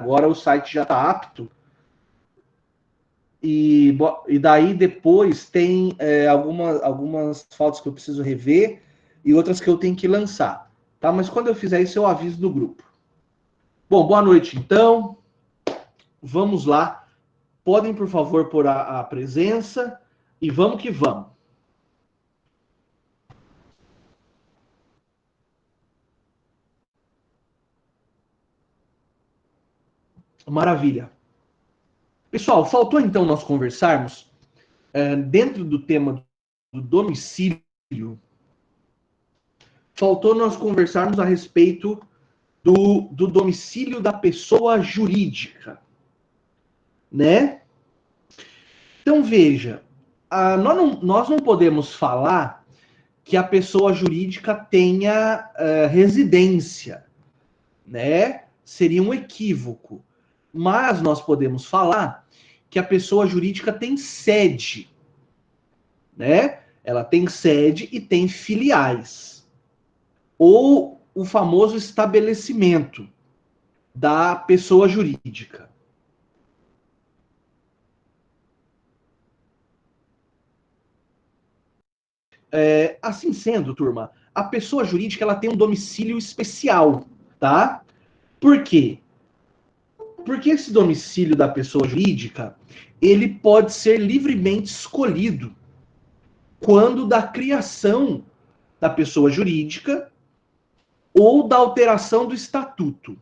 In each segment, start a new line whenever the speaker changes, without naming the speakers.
agora o site já está apto. E daí depois tem algumas fotos que eu preciso rever e outras que eu tenho que lançar. Tá? Mas quando eu fizer isso, eu aviso do grupo. Bom, boa noite então. Vamos lá. Podem, por favor, pôr a presença e vamos que vamos. Maravilha. Pessoal, faltou então nós conversarmos dentro do tema do domicílio, faltou nós conversarmos a respeito do domicílio da pessoa jurídica, né? Então veja, nós não podemos falar que a pessoa jurídica tenha residência, né? Seria um equívoco. Mas nós podemos falar que a pessoa jurídica tem sede, né? Ela tem sede e tem filiais. Ou o famoso estabelecimento da pessoa jurídica. Assim sendo, turma, a pessoa jurídica ela tem um domicílio especial, tá? Por quê? Porque esse domicílio da pessoa jurídica, ele pode ser livremente escolhido quando da criação da pessoa jurídica ou da alteração do estatuto.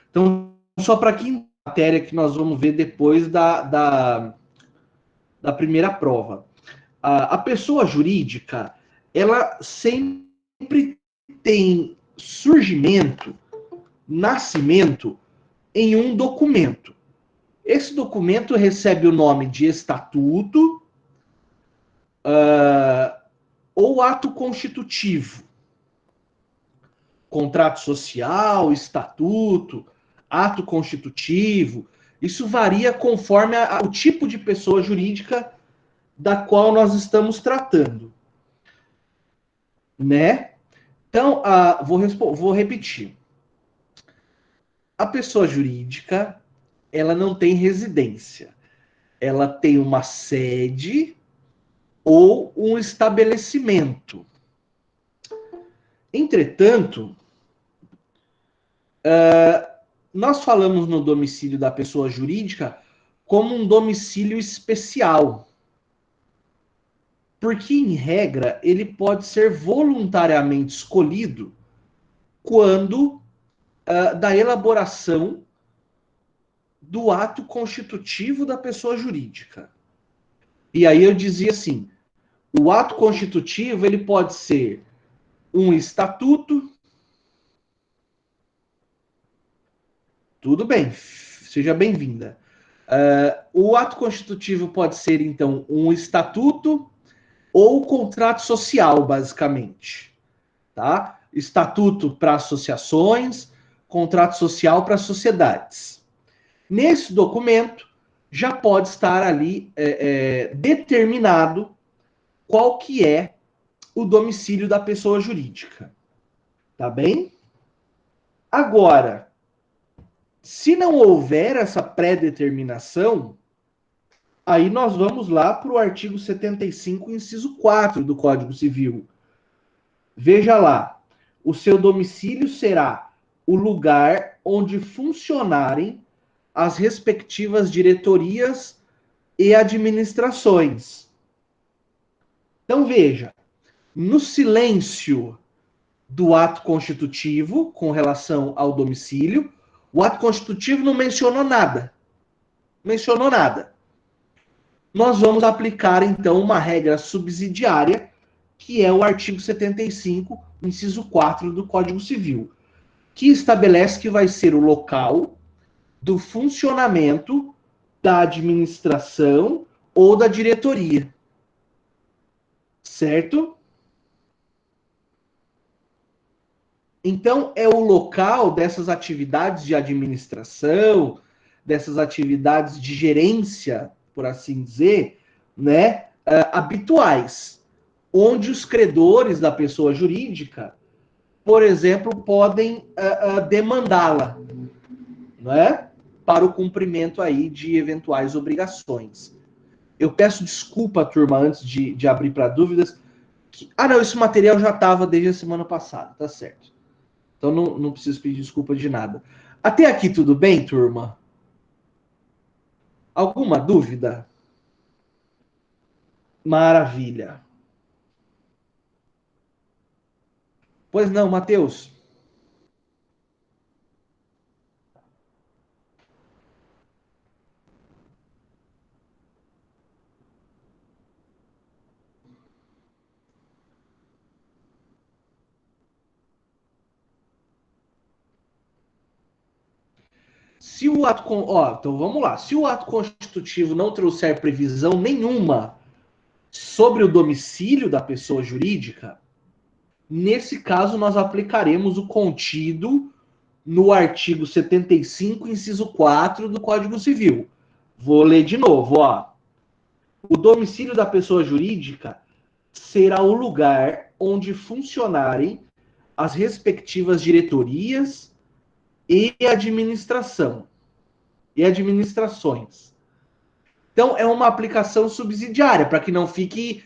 Então, só para quem matéria que nós vamos ver depois da primeira prova. A pessoa jurídica, ela sempre tem surgimento, nascimento em um documento. Esse documento recebe o nome de estatuto ou ato constitutivo. Contrato social, estatuto, ato constitutivo. Isso varia conforme o tipo de pessoa jurídica da qual nós estamos tratando. Né? Então, vou repetir. A pessoa jurídica, ela não tem residência. Ela tem uma sede ou um estabelecimento. Entretanto, nós falamos no domicílio da pessoa jurídica como um domicílio especial. Porque, em regra, ele pode ser voluntariamente escolhido quando da elaboração do ato constitutivo da pessoa jurídica. E aí eu dizia assim, o ato constitutivo ele pode ser um estatuto. Tudo bem, seja bem-vinda. O ato constitutivo pode ser, então, um estatuto ou contrato social, basicamente. Tá? Estatuto para associações, contrato social para sociedades. Nesse documento, já pode estar ali determinado qual que é o domicílio da pessoa jurídica. Tá bem? Agora, se não houver essa pré-determinação, aí nós vamos lá para o artigo 75, inciso 4 do Código Civil. Veja lá, o seu domicílio será o lugar onde funcionarem as respectivas diretorias e administrações. Então veja, no silêncio do ato constitutivo com relação ao domicílio, o ato constitutivo não mencionou nada. Mencionou nada. Nós vamos aplicar, então, uma regra subsidiária, que é o artigo 75, inciso 4 do Código Civil, que estabelece que vai ser o local do funcionamento da administração ou da diretoria. Certo? Então, é o local dessas atividades de administração, dessas atividades de gerência, por assim dizer, né, habituais, onde os credores da pessoa jurídica, por exemplo, podem demandá-la. não é? Para o cumprimento aí de eventuais obrigações. Eu peço desculpa, turma, antes de abrir para dúvidas. Não, esse material já estava desde a semana passada, tá certo. Então não preciso pedir desculpa de nada. Até aqui tudo bem, turma? Alguma dúvida? Maravilha. Pois não, Matheus. Se o ato. Então vamos lá. Se o ato constitutivo não trouxer previsão nenhuma sobre o domicílio da pessoa jurídica, nesse caso nós aplicaremos o contido no artigo 75, inciso 4 do Código Civil. Vou ler de novo, ó. O domicílio da pessoa jurídica será o lugar onde funcionarem as respectivas diretorias e administração e administrações. Então é uma aplicação subsidiária para que não fique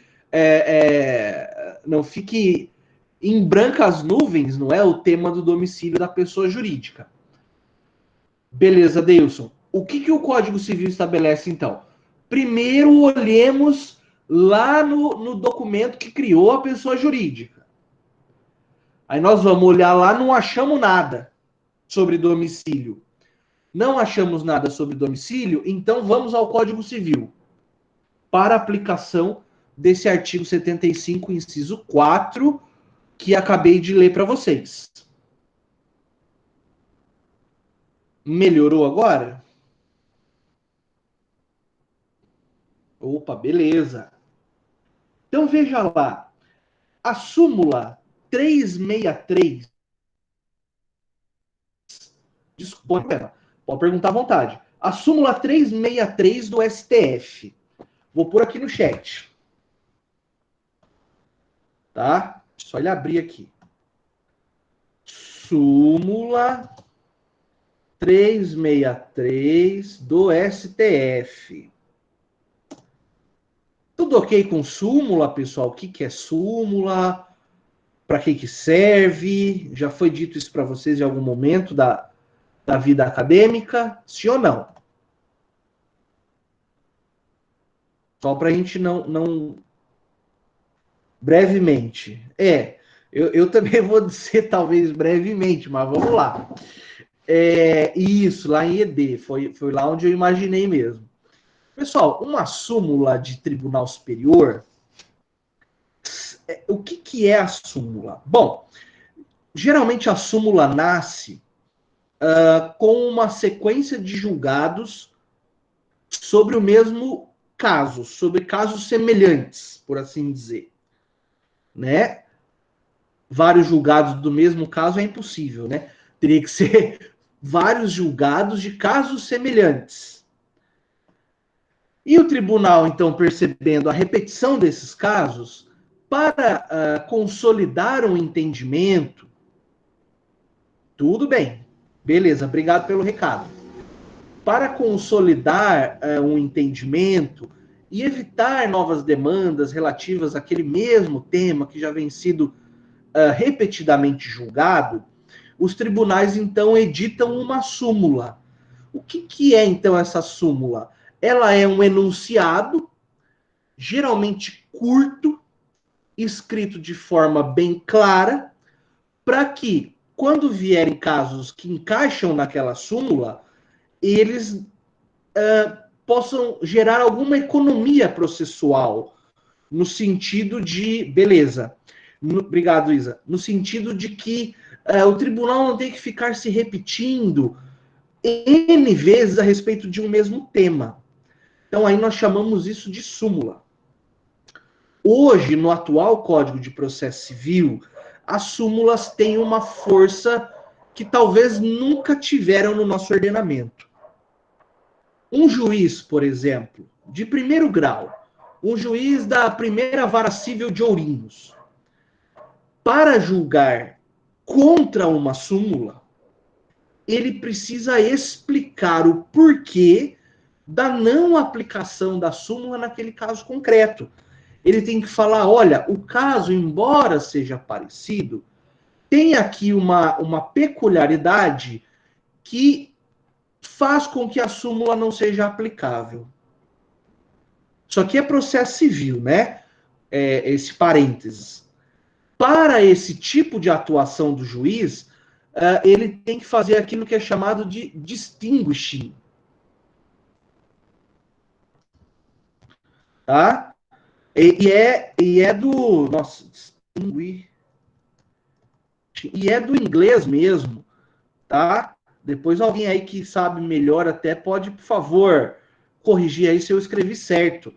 em brancas nuvens, não é, o tema do domicílio da pessoa jurídica. Beleza, Deilson. O que o Código Civil estabelece, então? Primeiro, olhemos lá no documento que criou a pessoa jurídica. Aí nós vamos olhar lá, não achamos nada sobre domicílio. Não achamos nada sobre domicílio, então vamos ao Código Civil para aplicação desse artigo 75, inciso 4, que acabei de ler para vocês. Melhorou agora? Opa, beleza. Então veja lá, a súmula 363, desculpa, pode perguntar à vontade. A súmula 363 do STF. Vou pôr aqui no chat. Tá? Só ele abrir aqui. Súmula 363 do STF. Tudo ok com súmula, pessoal? O que é súmula? Para que serve? Já foi dito isso para vocês em algum momento da vida acadêmica? Sim ou não? Só para a gente não. Brevemente. Eu também vou dizer talvez brevemente, mas vamos lá. Isso, lá em ED. Foi lá onde eu imaginei mesmo. Pessoal, uma súmula de tribunal superior. O que é a súmula? Bom, geralmente a súmula nasce com uma sequência de julgados sobre o mesmo caso, sobre casos semelhantes, por assim dizer, né? Vários julgados do mesmo caso é impossível, né? Teria que ser vários julgados de casos semelhantes. E o tribunal, então, percebendo a repetição desses casos, para consolidar um entendimento, tudo bem, beleza, obrigado pelo recado. Para consolidar um entendimento e evitar novas demandas relativas àquele mesmo tema que já vem sido repetidamente julgado, os tribunais então editam uma súmula. O que é então essa súmula? Ela é um enunciado, geralmente curto, escrito de forma bem clara, para que, quando vierem casos que encaixam naquela súmula, eles possam gerar alguma economia processual, no sentido de, beleza, obrigado, Isa, no sentido de que o tribunal não tem que ficar se repetindo N vezes a respeito de um mesmo tema. Então aí nós chamamos isso de súmula. Hoje, no atual Código de Processo Civil, as súmulas têm uma força que talvez nunca tiveram no nosso ordenamento. Um juiz, por exemplo, de primeiro grau, um juiz da primeira vara civil de Ourinhos, para julgar contra uma súmula, ele precisa explicar o porquê da não aplicação da súmula naquele caso concreto. Ele tem que falar, olha, o caso, embora seja parecido, tem aqui uma peculiaridade que faz com que a súmula não seja aplicável. Isso aqui é processo civil, né? Esse parênteses. Para esse tipo de atuação do juiz, ele tem que fazer aquilo que é chamado de distinguishing. Tá? E é do. Nossa, distinguir. E é do inglês mesmo, tá? Depois alguém aí que sabe melhor até pode, por favor, corrigir aí se eu escrevi certo.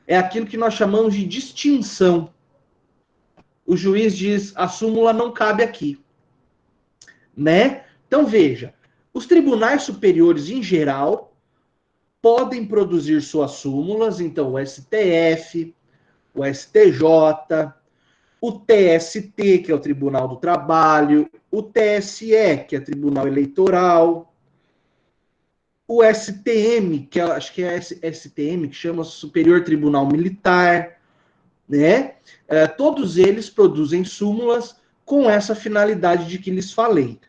É aquilo que nós chamamos de distinção. O juiz diz, a súmula não cabe aqui, né? Então veja, os tribunais superiores em geral podem produzir suas súmulas, então o STF, o STJ, o TST, que é o Tribunal do Trabalho, o TSE, que é o Tribunal Eleitoral, o STM, que acho que é STM, que chama Superior Tribunal Militar, né? Todos eles produzem súmulas com essa finalidade de que lhes falei.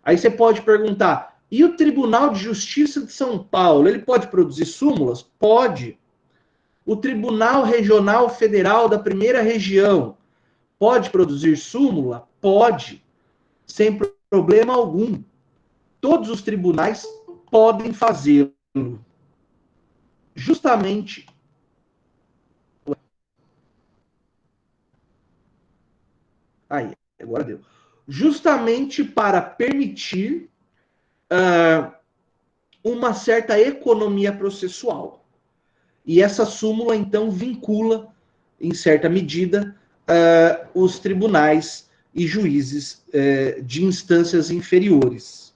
Aí você pode perguntar, e o Tribunal de Justiça de São Paulo, ele pode produzir súmulas? Pode. O Tribunal Regional Federal da Primeira Região pode produzir súmula? Pode. Sem problema algum. Todos os tribunais podem fazê-lo. Justamente. Aí, agora deu. Justamente para permitir uma certa economia processual. E essa súmula, então, vincula, em certa medida, os tribunais e juízes de instâncias inferiores.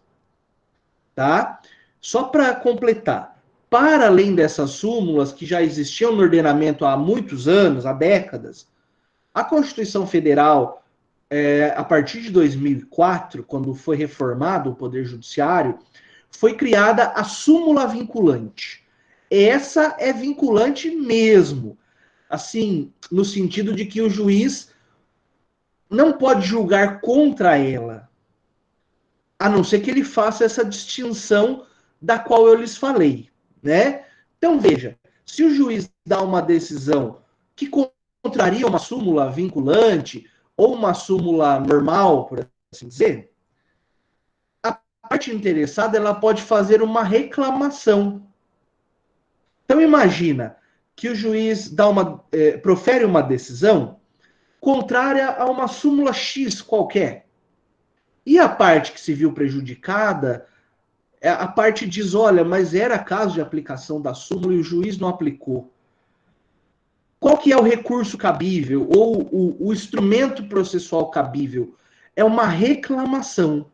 Tá? Só para completar, para além dessas súmulas que já existiam no ordenamento há muitos anos, há décadas, a Constituição Federal, a partir de 2004, quando foi reformado o Poder Judiciário, foi criada a súmula vinculante. Essa é vinculante mesmo, assim, no sentido de que o juiz não pode julgar contra ela, a não ser que ele faça essa distinção da qual eu lhes falei, né? Então veja, se o juiz dá uma decisão que contraria uma súmula vinculante ou uma súmula normal, por assim dizer, a parte interessada ela pode fazer uma reclamação. Então imagina que o juiz profere uma decisão contrária a uma súmula X qualquer. E a parte que se viu prejudicada, a parte diz, olha, mas era caso de aplicação da súmula e o juiz não aplicou. Qual que é o recurso cabível ou o instrumento processual cabível? É uma reclamação.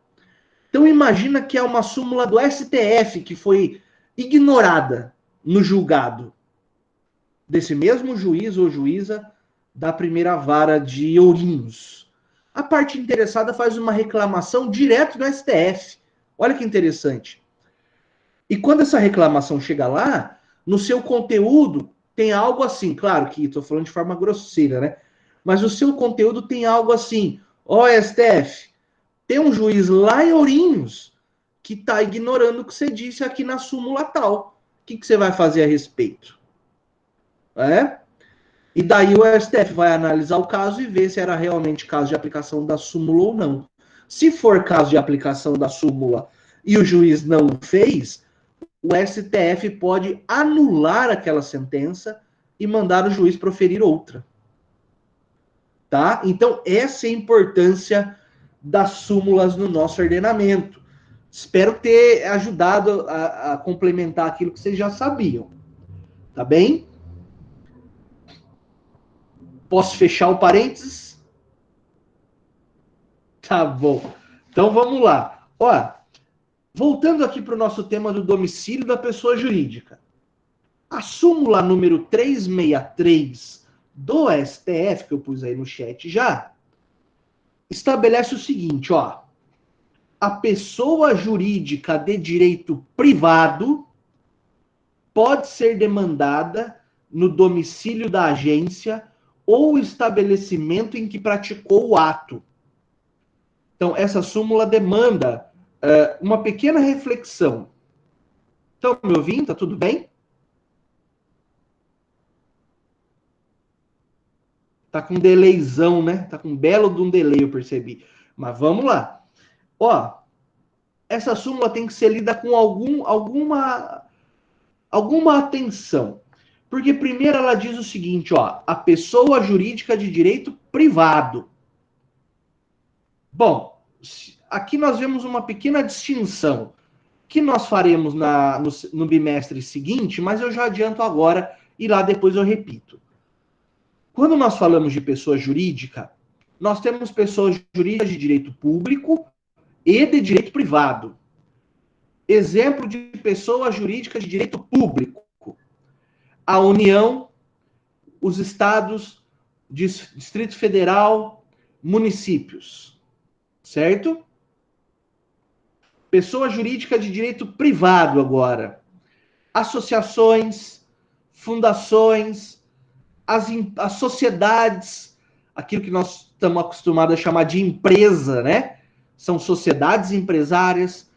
Então imagina que é uma súmula do STF que foi ignorada no julgado desse mesmo juiz ou juíza da primeira vara de Ourinhos. A parte interessada faz uma reclamação direto no STF. Olha que interessante. E quando essa reclamação chega lá, no seu conteúdo tem algo assim, claro que estou falando de forma grosseira, né? Mas o seu conteúdo tem algo assim, ó STF, tem um juiz lá em Ourinhos que está ignorando o que você disse aqui na súmula tal. O que você vai fazer a respeito? E daí o STF vai analisar o caso e ver se era realmente caso de aplicação da súmula ou não. Se for caso de aplicação da súmula e o juiz não fez, o STF pode anular aquela sentença e mandar o juiz proferir outra. Tá? Então, essa é a importância das súmulas no nosso ordenamento. Espero ter ajudado a complementar aquilo que vocês já sabiam. Tá bem? Posso fechar o parênteses? Tá bom. Então, vamos lá. Ó, voltando aqui para o nosso tema do domicílio da pessoa jurídica. A súmula número 363 do STF, que eu pus aí no chat já, estabelece o seguinte, ó. a pessoa jurídica de direito privado pode ser demandada no domicílio da agência ou estabelecimento em que praticou o ato. Então, essa súmula demanda uma pequena reflexão. Estão me ouvindo? Está tudo bem? Tá com um delayzão, né? Tá com um belo de um delay, eu percebi. Mas vamos lá. Ó, essa súmula tem que ser lida com alguma atenção. Porque primeiro ela diz o seguinte, ó, a pessoa jurídica de direito privado. Bom, aqui nós vemos uma pequena distinção que nós faremos no bimestre seguinte, mas eu já adianto agora e lá depois eu repito. Quando nós falamos de pessoa jurídica, nós temos pessoas jurídicas de direito público e de direito privado. Exemplo de pessoa jurídica de direito público: a União, os estados, Distrito Federal, municípios. Certo? Pessoa jurídica de direito privado agora: associações, fundações, as sociedades, aquilo que nós estamos acostumados a chamar de empresa, né? São sociedades empresárias.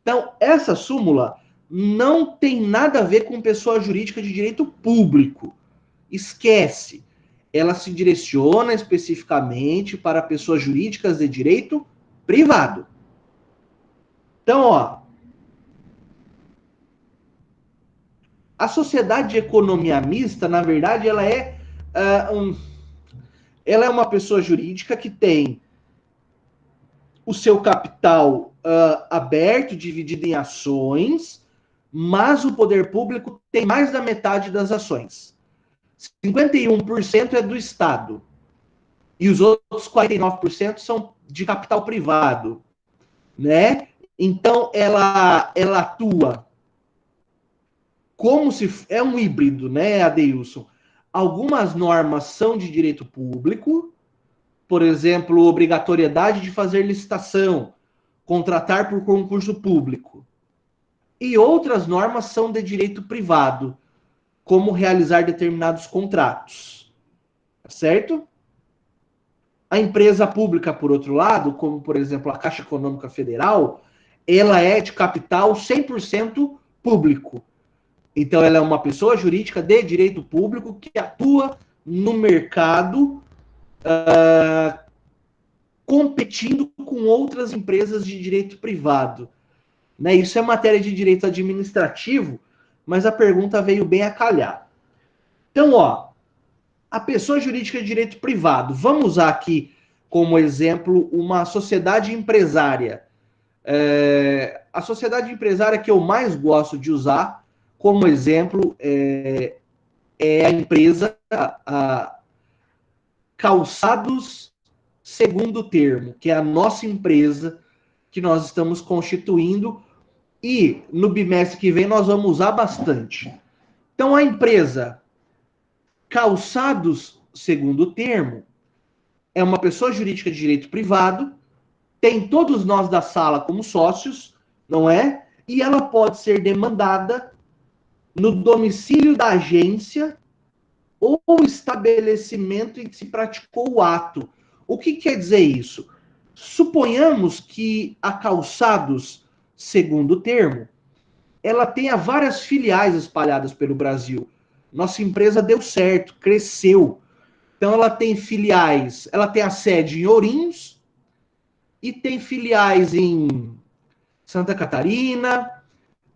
Então, essa súmula não tem nada a ver com pessoa jurídica de direito público. Esquece. Ela se direciona especificamente para pessoas jurídicas de direito privado. Então, ó, a sociedade de economia mista, na verdade, ela é uma pessoa jurídica que tem o seu capital aberto, dividido em ações, mas o poder público tem mais da metade das ações. 51% é do Estado e os outros 49% são de capital privado, né? Então ela atua como se é um híbrido, né, Adeilson? Algumas normas são de direito público, por exemplo, obrigatoriedade de fazer licitação, contratar por concurso público. E outras normas são de direito privado, como realizar determinados contratos. Certo? A empresa pública, por outro lado, como por exemplo a Caixa Econômica Federal, ela é de capital 100% público. Então ela é uma pessoa jurídica de direito público que atua no mercado competindo com outras empresas de direito privado. Né? Isso é matéria de direito administrativo, mas a pergunta veio bem a calhar. Então, ó, a pessoa jurídica de direito privado, vamos usar aqui como exemplo uma sociedade empresária. A sociedade empresária que eu mais gosto de usar como exemplo é a empresa Calçados Segundo Termo, que é a nossa empresa que nós estamos constituindo e no bimestre que vem nós vamos usar bastante. Então a empresa Calçados Segundo Termo é uma pessoa jurídica de direito privado, tem todos nós da sala como sócios, não é? E ela pode ser demandada no domicílio da agência ou estabelecimento em que se praticou o ato. O que quer dizer isso? Suponhamos que a Calçados Segundo Termo ela tenha várias filiais espalhadas pelo Brasil. Nossa empresa deu certo, cresceu. Então ela tem filiais, ela tem a sede em Ourinhos e tem filiais em Santa Catarina,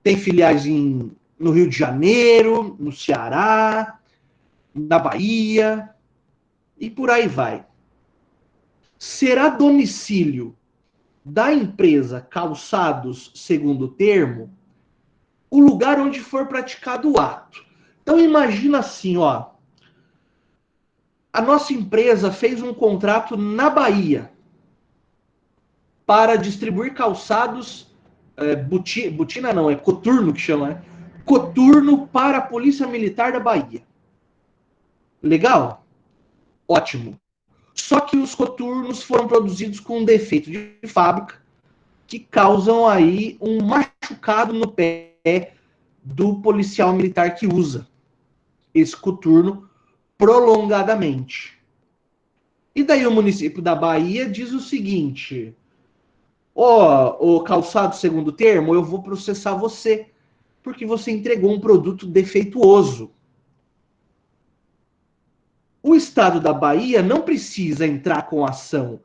tem filiais no Rio de Janeiro, no Ceará, na Bahia e por aí vai. Será domicílio da empresa Calçados Segundo Termo o lugar onde for praticado o ato. Então imagina assim, ó, a nossa empresa fez um contrato na Bahia para distribuir calçados, botina não, é coturno que chama, né? Coturno para a Polícia Militar da Bahia. Legal? Ótimo. Só que os coturnos foram produzidos com um defeito de fábrica que causam aí um machucado no pé do policial militar que usa esse coturno prolongadamente. E daí o município da Bahia diz o seguinte: o calçado segundo termo, eu vou processar você, porque você entregou um produto defeituoso. O Estado da Bahia não precisa entrar com ação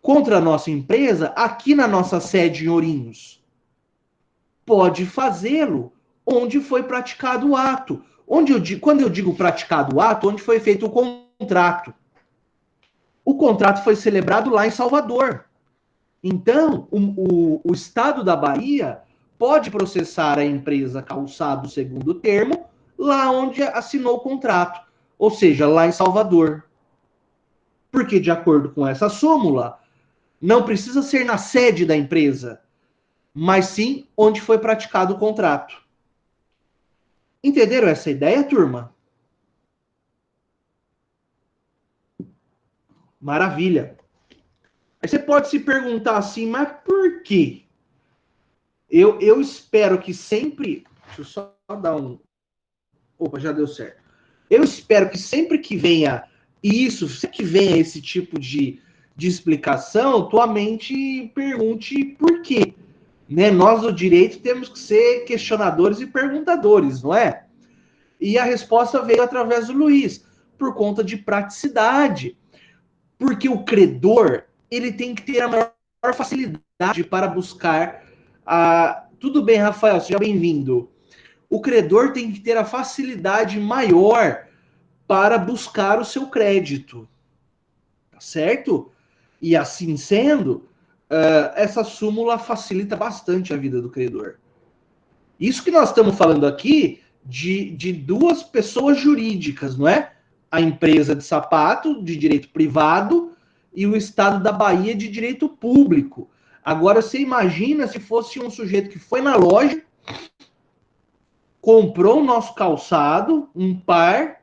contra a nossa empresa aqui na nossa sede em Ourinhos. Pode fazê-lo onde foi praticado o ato. Quando eu digo praticado o ato, onde foi feito o contrato. O contrato foi celebrado lá em Salvador. Então, o Estado da Bahia pode processar a empresa Calçado segundo termo lá onde assinou o contrato, ou seja, lá em Salvador. Porque, de acordo com essa súmula, não precisa ser na sede da empresa, mas sim onde foi praticado o contrato. Entenderam essa ideia, turma? Maravilha. Aí você pode se perguntar assim, mas por quê? Eu espero que sempre. Deixa eu só dar um. Opa, já deu certo. Eu espero que sempre que venha isso, sempre que venha esse tipo de explicação, tua mente pergunte por quê. Né? Nós do direito temos que ser questionadores e perguntadores, não é? E a resposta veio através do Luiz, por conta de praticidade. Porque o credor, ele tem que ter a maior facilidade para buscar a... Tudo bem, Rafael, seja bem-vindo. O credor tem que ter a facilidade maior para buscar o seu crédito, tá certo? E assim sendo, essa súmula facilita bastante a vida do credor. Isso que nós estamos falando aqui de duas pessoas jurídicas, não é? A empresa de sapato, de direito privado, e o Estado da Bahia, de direito público. Agora, você imagina se fosse um sujeito que foi na loja, comprou o nosso calçado, um par,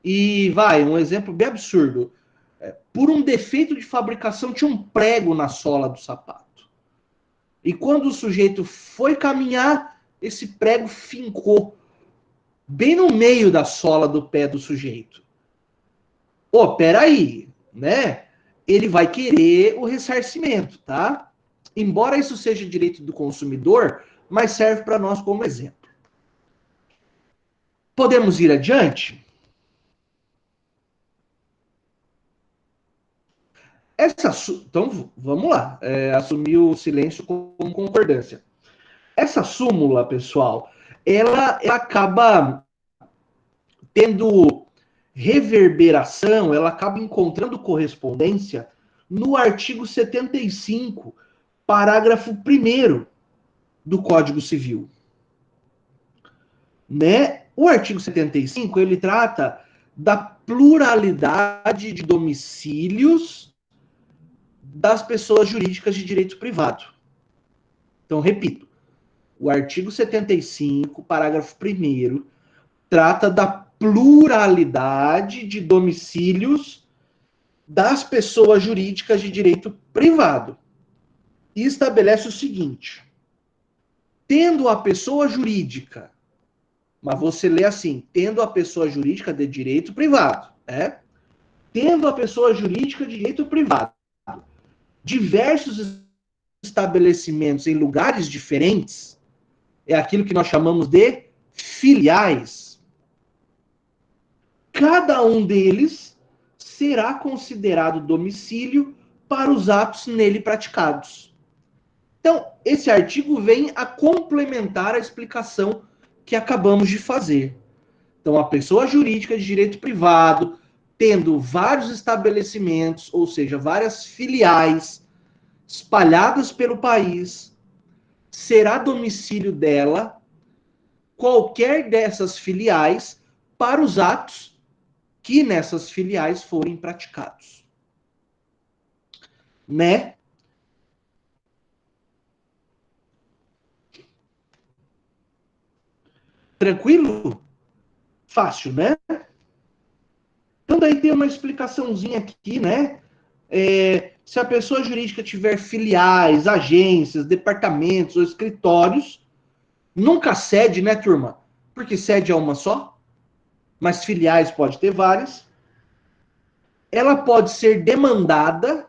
e um exemplo bem absurdo. Por um defeito de fabricação, tinha um prego na sola do sapato. E quando o sujeito foi caminhar, esse prego fincou bem no meio da sola do pé do sujeito. Peraí, né? Ele vai querer o ressarcimento, tá? Embora isso seja direito do consumidor, mas serve para nós como exemplo. Podemos ir adiante? Então, vamos lá. Assumir o silêncio como concordância. Essa súmula, pessoal, ela acaba tendo reverberação, ela acaba encontrando correspondência no artigo 75, parágrafo 1º do Código Civil. Né? O artigo 75, ele trata da pluralidade de domicílios das pessoas jurídicas de direito privado. Então, repito, o artigo 75, parágrafo 1º, trata da pluralidade de domicílios das pessoas jurídicas de direito privado. E estabelece o seguinte: tendo a pessoa jurídica, mas você lê assim, tendo a pessoa jurídica de direito privado, né? Tendo a pessoa jurídica de direito privado, diversos estabelecimentos em lugares diferentes, é aquilo que nós chamamos de filiais. Cada um deles será considerado domicílio para os atos nele praticados. Então, esse artigo vem a complementar a explicação que acabamos de fazer. Então, a pessoa jurídica de direito privado, tendo vários estabelecimentos, ou seja, várias filiais espalhadas pelo país, será domicílio dela qualquer dessas filiais para os atos que nessas filiais forem praticados. Né? Tranquilo? Fácil, né? Então daí tem uma explicaçãozinha aqui, né? Se a pessoa jurídica tiver filiais, agências, departamentos ou escritórios, nunca sede, né, turma? Porque sede é uma só, mas filiais pode ter várias. Ela pode ser demandada.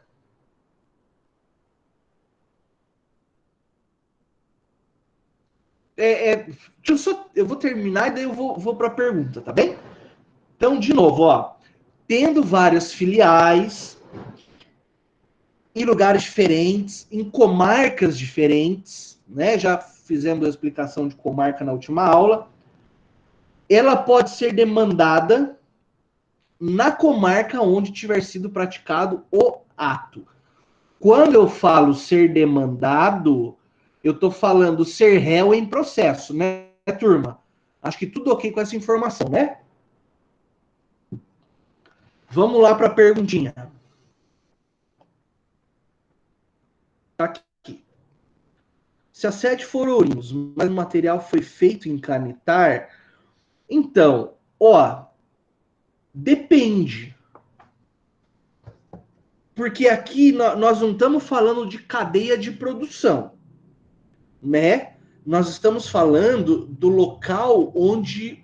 Eu vou terminar e daí eu vou para a pergunta, tá bem? Então, de novo, ó, tendo várias filiais em lugares diferentes, em comarcas diferentes, né? Já fizemos a explicação de comarca na última aula. Ela pode ser demandada na comarca onde tiver sido praticado o ato. Quando eu falo ser demandado, eu estou falando ser réu em processo, né, turma? Acho que tudo ok com essa informação, né? Vamos lá para a perguntinha. Tá aqui. Se a sede for Ourinhos, mas o material foi feito em Canitar, então, ó, depende. Porque aqui nós não estamos falando de cadeia de produção, né? Nós estamos falando do local onde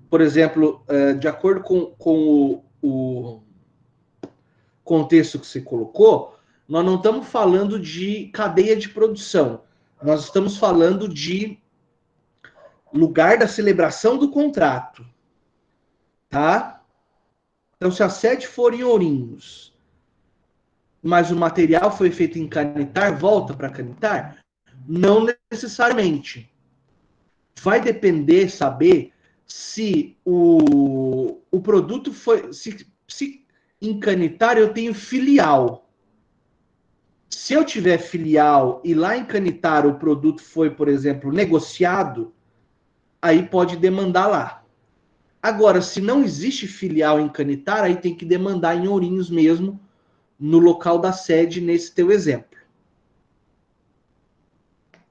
por exemplo, de acordo com o contexto que você colocou, nós não estamos falando de cadeia de produção. Nós estamos falando de lugar da celebração do contrato, tá? Então, se a sede for em Ourinhos, mas o material foi feito em Canitar, volta para Canitar? Não necessariamente. Vai depender saber se o produto foi. Se em Canitar eu tenho filial. Se eu tiver filial e lá em Canitar o produto foi, por exemplo, negociado, aí pode demandar lá. Agora, se não existe filial em Canitar, aí tem que demandar em Ourinhos mesmo, no local da sede, nesse teu exemplo.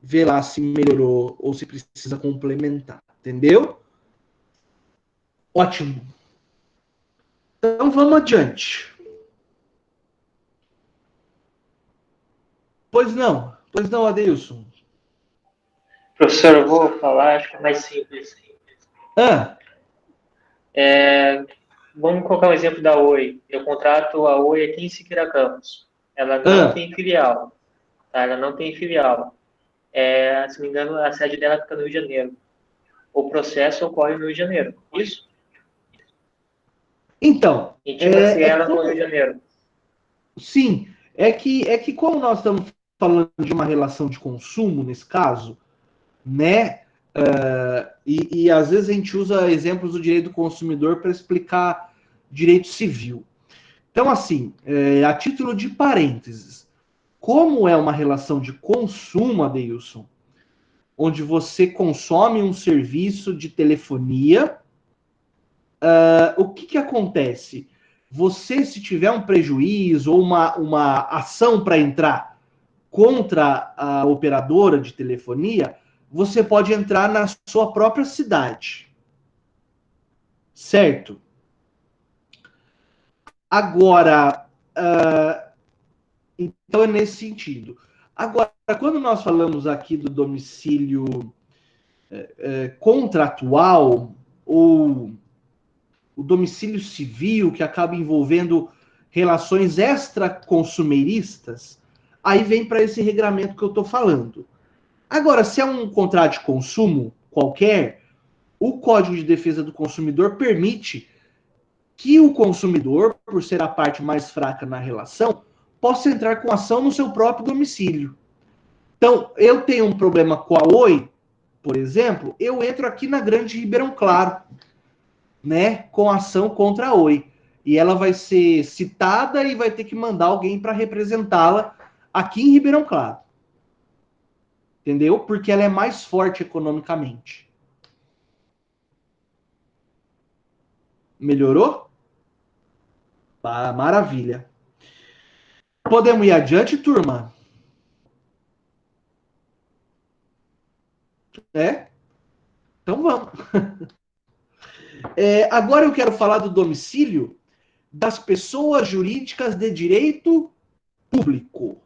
Vê lá se melhorou ou se precisa complementar. Entendeu? Ótimo. Então vamos adiante. Pois não, Adeilson.
Professor, eu vou falar, acho que é mais simples.
Ah,
Vamos colocar um exemplo da Oi. Eu contrato a Oi aqui em Siqueira Campos. Ela não
ah.
tem filial, tá? Ela não tem filial. Se não me engano, a sede dela fica no Rio de Janeiro. O processo ocorre no Rio de Janeiro. Isso?
Então,
Intima-se
é que
ela com o Rio de
como.
Janeiro.
Sim, é que como nós estamos falando de uma relação de consumo nesse caso, né? E às vezes a gente usa exemplos do direito do consumidor para explicar direito civil. Então, assim, a título de parênteses, como é uma relação de consumo, Adeilson, onde você consome um serviço de telefonia, o que acontece? Você, se tiver um prejuízo ou uma ação para entrar contra a operadora de telefonia, você pode entrar na sua própria cidade. Certo? Agora, então é nesse sentido. Agora, quando nós falamos aqui do domicílio contratual ou o domicílio civil que acaba envolvendo relações extraconsumeiristas, aí vem para esse regramento que eu estou falando. Agora, se é um contrato de consumo qualquer, o Código de Defesa do Consumidor permite que o consumidor, por ser a parte mais fraca na relação, possa entrar com ação no seu próprio domicílio. Então, eu tenho um problema com a Oi, por exemplo, eu entro aqui na Grande Ribeirão Claro, né, com ação contra a Oi. E ela vai ser citada e vai ter que mandar alguém para representá-la aqui em Ribeirão Claro. Entendeu? Porque ela é mais forte economicamente. Melhorou? Ah, maravilha. Podemos ir adiante, turma? É? Então vamos. Agora eu quero falar do domicílio, das pessoas jurídicas de direito público.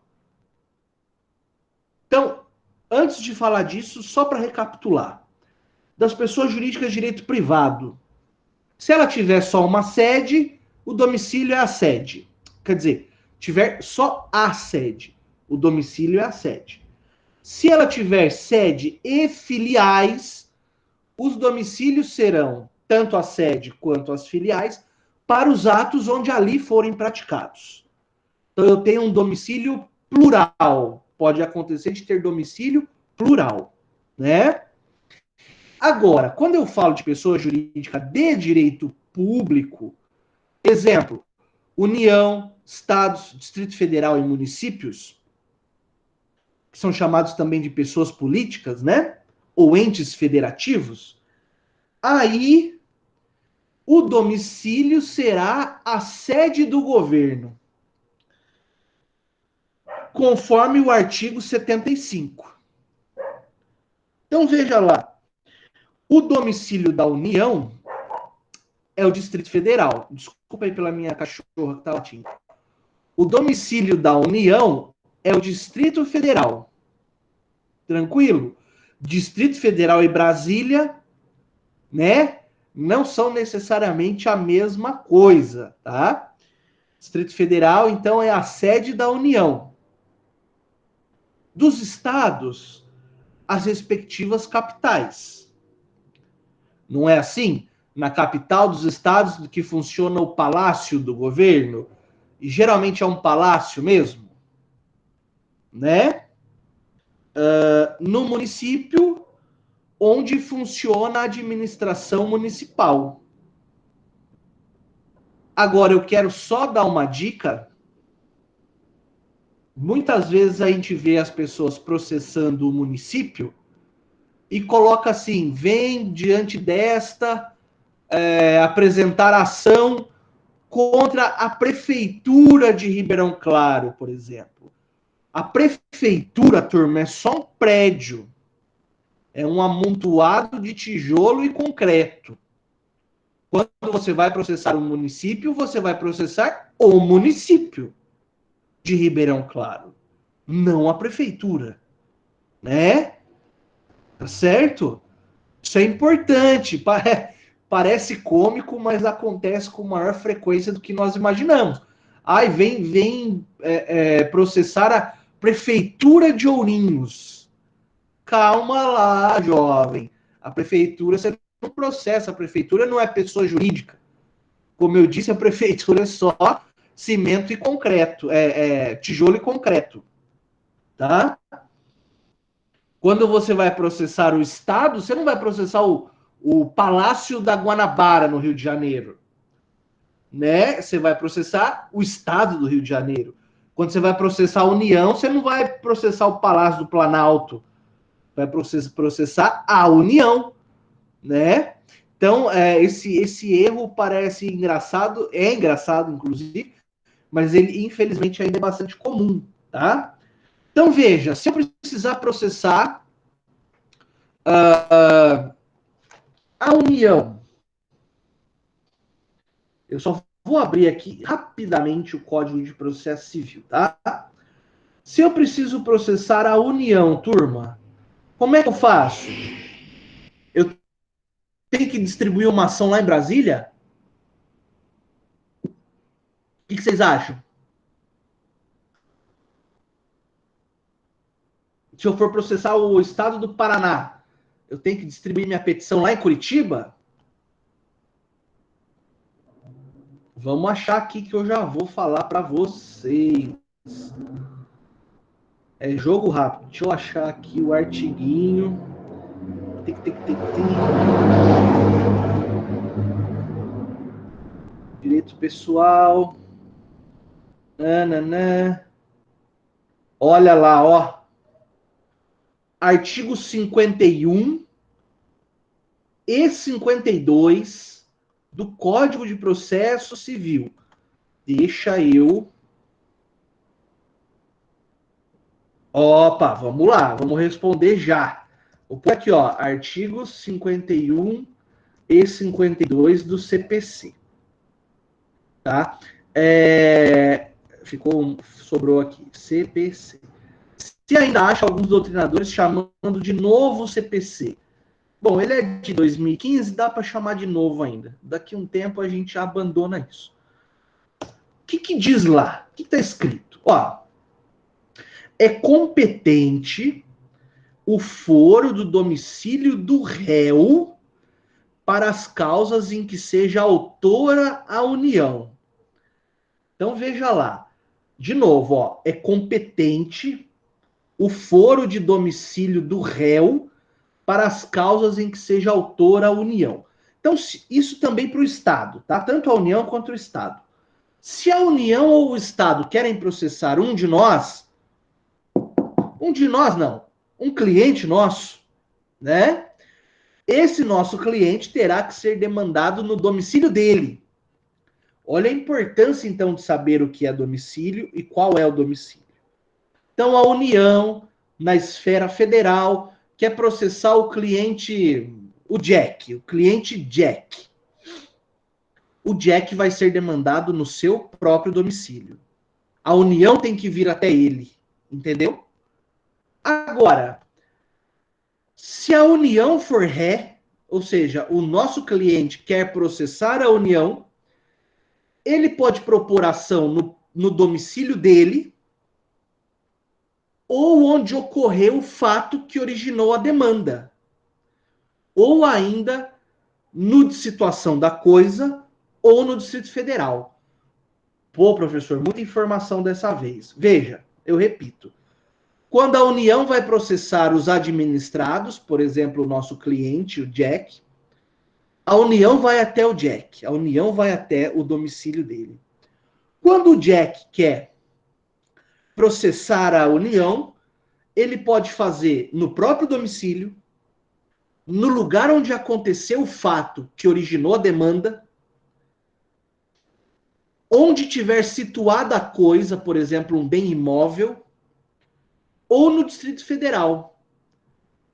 Então, antes de falar disso, só para recapitular. Das pessoas jurídicas de direito privado. Se ela tiver só uma sede, o domicílio é a sede. Quer dizer, tiver só a sede, o domicílio é a sede. Se ela tiver sede e filiais, os domicílios serão tanto a sede quanto as filiais para os atos onde ali forem praticados. Então, eu tenho um domicílio plural. Pode acontecer de ter domicílio plural, né? Agora, quando eu falo de pessoa jurídica de direito público, exemplo, União, Estados, Distrito Federal e municípios, que são chamados também de pessoas políticas, né? Ou entes federativos, aí o domicílio será a sede do governo, conforme o artigo 75. Então, veja lá, o domicílio da União é o Distrito Federal. Desculpa aí pela minha cachorra que tá latindo. O domicílio da União é o Distrito Federal. Tranquilo? Distrito Federal e Brasília, né? Não são necessariamente a mesma coisa, tá? Distrito Federal, então, é a sede da União. Dos estados, as respectivas capitais. Não é assim? Na capital dos estados que funciona o palácio do governo, e geralmente é um palácio mesmo, né? No município, onde funciona a administração municipal. Agora, eu quero só dar uma dica. Muitas vezes a gente vê as pessoas processando o município e coloca assim, vem diante desta apresentar ação contra a prefeitura de Ribeirão Claro, por exemplo. A prefeitura, turma, é só um prédio. É um amontoado de tijolo e concreto. Quando você vai processar um município, você vai processar o município de Ribeirão Claro, não a prefeitura, né? Tá certo? Isso é importante. Parece cômico, mas acontece com maior frequência do que nós imaginamos. Ai, vem processar a prefeitura de Ourinhos. Calma lá, jovem. A prefeitura, você não processa. A prefeitura não é pessoa jurídica. Como eu disse, a prefeitura é só cimento e concreto, tijolo e concreto, tá? Quando você vai processar o Estado, você não vai processar o Palácio da Guanabara, no Rio de Janeiro, né? Você vai processar o Estado do Rio de Janeiro. Quando você vai processar a União, você não vai processar o Palácio do Planalto, vai processar a União, né? Então, esse erro parece engraçado, é engraçado, inclusive, mas ele, infelizmente, ainda é bastante comum, tá? Então, veja, se eu precisar processar a União, eu só vou abrir aqui rapidamente o Código de Processo Civil, tá? Se eu preciso processar a União, turma, como é que eu faço? Eu tenho que distribuir uma ação lá em Brasília? O que vocês acham? Se eu for processar o Estado do Paraná, eu tenho que distribuir minha petição lá em Curitiba? Vamos achar aqui que eu já vou falar para vocês. É jogo rápido. Deixa eu achar aqui o artiguinho. Direito pessoal. Nananã. Olha lá, ó. Artigo 51 e 52 do Código de Processo Civil. Deixa eu... Opa, vamos lá, vamos responder já. Vou pôr aqui, ó, artigos 51 e 52 do CPC. tá? Sobrou aqui, CPC. Se ainda acha alguns doutrinadores chamando de novo CPC. Bom, ele é de 2015, dá para chamar de novo ainda. Daqui a um tempo a gente abandona isso. O que diz lá? O que está escrito? Ó, é competente o foro do domicílio do réu para as causas em que seja autora a união. Então veja lá, de novo, ó, é competente o foro de domicílio do réu para as causas em que seja autora a união. Então isso também para o Estado, tá? Tanto a União quanto o Estado. Se a União ou o Estado querem processar um de nós não, um cliente nosso, né? Esse nosso cliente terá que ser demandado no domicílio dele. Olha a importância, então, de saber o que é domicílio e qual é o domicílio. Então, a União, na esfera federal, quer processar o cliente, o cliente Jack. O Jack vai ser demandado no seu próprio domicílio. A União tem que vir até ele, entendeu? Agora, se a União for ré, ou seja, o nosso cliente quer processar a União, ele pode propor ação no domicílio dele ou onde ocorreu o fato que originou a demanda. Ou ainda no de situação da coisa ou no Distrito Federal. Pô, professor, muita informação dessa vez. Veja, eu repito. Quando a União vai processar os administrados, por exemplo, o nosso cliente, o Jack, a União vai até o Jack, a União vai até o domicílio dele. Quando o Jack quer processar a União, ele pode fazer no próprio domicílio, no lugar onde aconteceu o fato que originou a demanda, onde tiver situada a coisa, por exemplo, um bem imóvel, ou no Distrito Federal.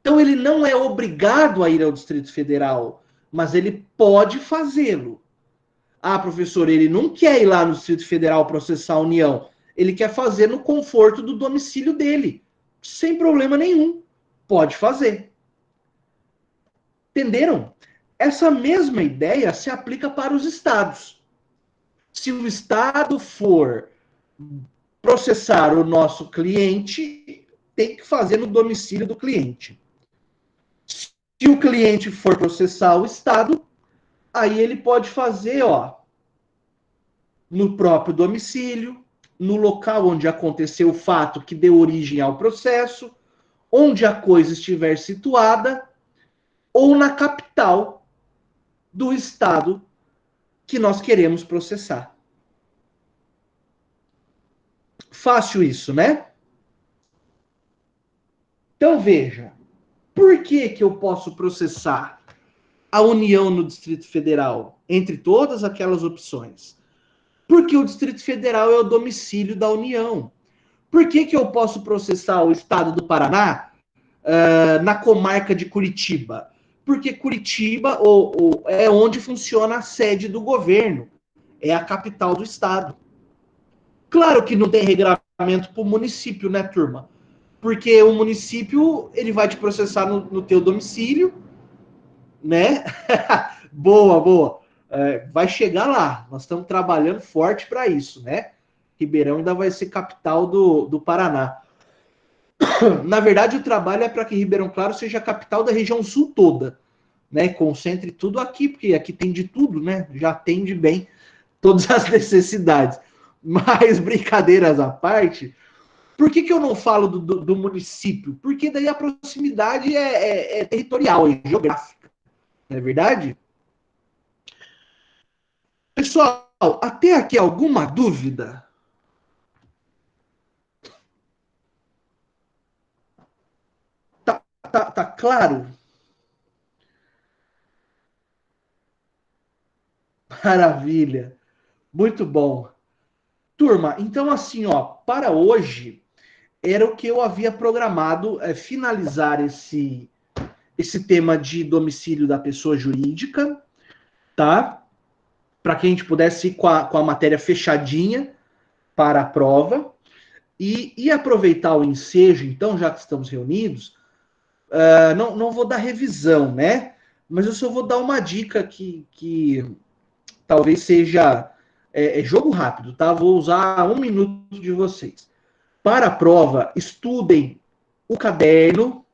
Então ele não é obrigado a ir ao Distrito Federal, mas ele pode fazê-lo. Ah, professor, ele não quer ir lá no Distrito Federal processar a União. Ele quer fazer no conforto do domicílio dele. Sem problema nenhum. Pode fazer. Entenderam? Essa mesma ideia se aplica para os estados. Se o estado for processar o nosso cliente, tem que fazer no domicílio do cliente. Se o cliente for processar o estado, aí ele pode fazer, ó, no próprio domicílio, no local onde aconteceu o fato que deu origem ao processo, onde a coisa estiver situada, ou na capital do estado que nós queremos processar. Fácil isso, né? Então veja, por que eu posso processar a União no Distrito Federal, entre todas aquelas opções? Porque o Distrito Federal é o domicílio da União. Por que eu posso processar o Estado do Paraná na comarca de Curitiba? Porque Curitiba é onde funciona a sede do governo. É a capital do Estado. Claro que não tem regramento para o município, né, turma? Porque o município ele vai te processar no teu domicílio, né? Boa, boa. Vai chegar lá. Nós estamos trabalhando forte para isso, né? Ribeirão ainda vai ser capital do Paraná. Na verdade, o trabalho é para que Ribeirão Claro seja a capital da região sul toda, né? Concentre tudo aqui, porque aqui tem de tudo, né? Já atende bem todas as necessidades. Mas, brincadeiras à parte, por que eu não falo do município? Porque daí a proximidade é territorial, é geográfica. Não é verdade? Pessoal, até aqui alguma dúvida? Tá claro? Maravilha. Muito bom. Turma, então assim, ó, para hoje era o que eu havia programado, finalizar esse tema de domicílio da pessoa jurídica, tá? para que a gente pudesse ir com a matéria fechadinha para a prova. E aproveitar o ensejo, então, já que estamos reunidos, não vou dar revisão, né? Mas eu só vou dar uma dica que talvez seja jogo rápido, tá? Vou usar 1 minuto de vocês. Para a prova, estudem o caderno.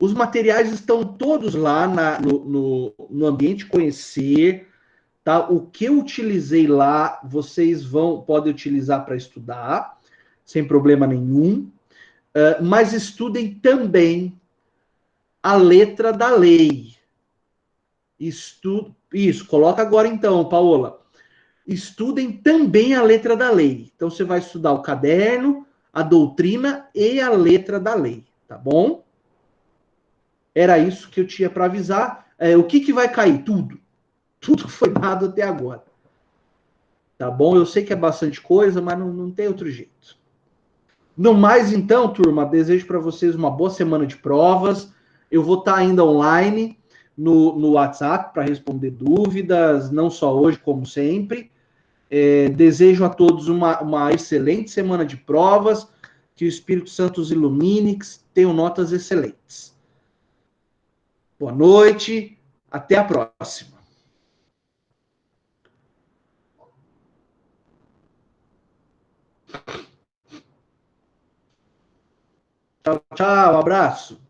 Os materiais estão todos lá no ambiente conhecer, tá? O que eu utilizei lá, vocês podem utilizar para estudar, sem problema nenhum. Mas estudem também a letra da lei. Isso, coloca agora então, Paola. Estudem também a letra da lei. Então você vai estudar o caderno, a doutrina e a letra da lei, tá bom? Era isso que eu tinha para avisar. O que vai cair? Tudo. Tudo que foi dado até agora. Tá bom? Eu sei que é bastante coisa, mas não tem outro jeito. No mais, então, turma, desejo para vocês uma boa semana de provas. Eu vou estar ainda online no WhatsApp para responder dúvidas, não só hoje, como sempre. Desejo a todos uma excelente semana de provas, que o Espírito Santo os ilumine, que tenham notas excelentes. Boa noite, até a próxima. Tchau, tchau, um abraço.